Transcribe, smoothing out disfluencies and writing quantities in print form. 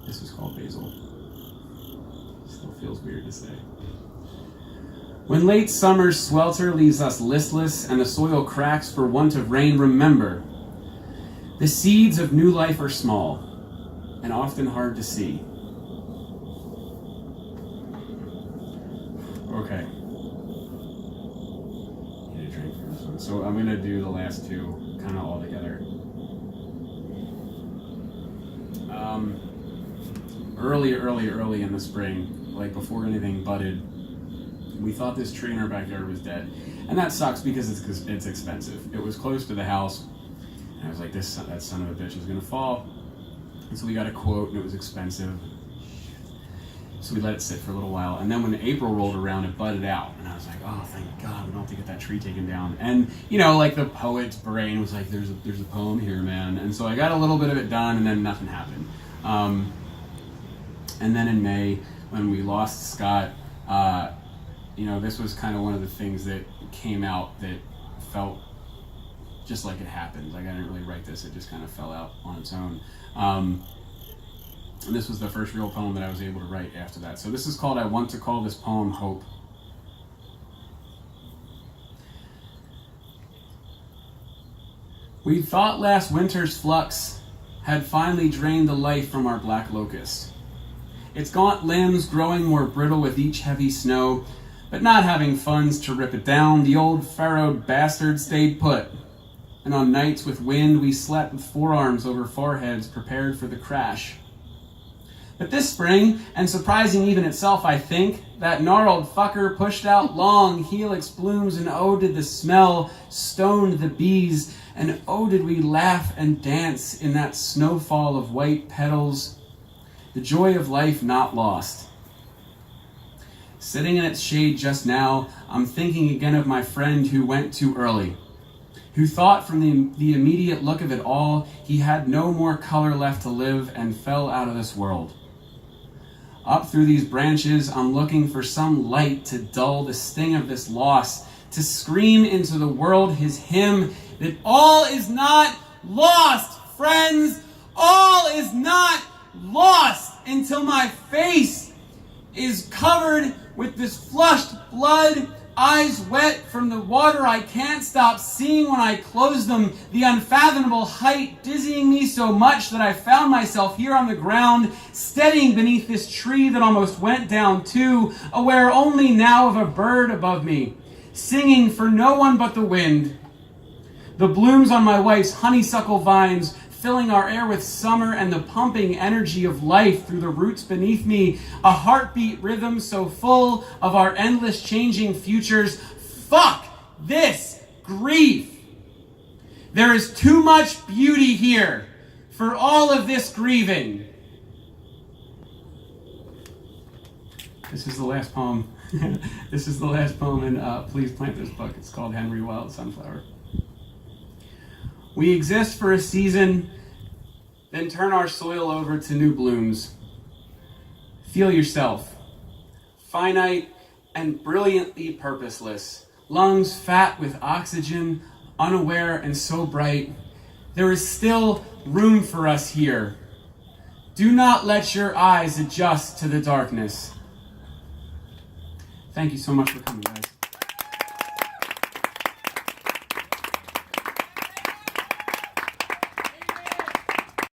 This was called basil. Still feels weird to say. When late summer's swelter leaves us listless and the soil cracks for want of rain, remember, the seeds of new life are small and often hard to see. Okay. Need a drink for this one. So I'm going to do the last two kind of all together. Early in the spring, like before anything budded, we thought this tree in our backyard was dead. And that sucks because it's expensive. It was close to the house, and I was like, that son of a bitch is going to fall. And so we got a quote, and it was expensive. So we let it sit for a little while. And then when April rolled around, it budded out. And I was like, oh, thank God, we don't have to get that tree taken down. And, you know, like the poet's brain was like, there's a poem here, man. And so I got a little bit of it done, and then nothing happened. And then in May, when we lost Scott, you know, this was kind of one of the things that came out that felt just like it happened. Like I didn't really write this, it just kind of fell out on its own. And this was the first real poem that I was able to write after that. So this is called, I want to call this poem Hope. We thought last winter's flux had finally drained the life from our black locust. Its gaunt limbs growing more brittle with each heavy snow, but not having funds to rip it down, the old furrowed bastard stayed put. And on nights with wind, we slept with forearms over foreheads prepared for the crash. But this spring, and surprising even itself, I think, that gnarled fucker pushed out long helix blooms, and oh, did the smell stoned the bees, and oh, did we laugh and dance in that snowfall of white petals, the joy of life not lost. Sitting in its shade just now, I'm thinking again of my friend who went too early, who thought from the immediate look of it all, he had no more color left to live and fell out of this world. Up through these branches, I'm looking for some light to dull the sting of this loss, to scream into the world his hymn that all is not lost, friends, all is not lost, until my face is covered with this flushed blood, eyes wet from the water I can't stop seeing when I close them, the unfathomable height dizzying me so much that I found myself here on the ground, steadying beneath this tree that almost went down too, aware only now of a bird above me, singing for no one but the wind. The blooms on my wife's honeysuckle vines filling our air with summer, and the pumping energy of life through the roots beneath me, a heartbeat rhythm so full of our endless changing futures. Fuck this grief. There is too much beauty here for all of this grieving. This is the last poem. This is the last poem in Please Plant This Book. It's called Henry Wild Sunflower. We exist for a season, then turn our soil over to new blooms. Feel yourself, finite and brilliantly purposeless, lungs fat with oxygen, unaware and so bright. There is still room for us here. Do not let your eyes adjust to the darkness. Thank you so much for coming, guys.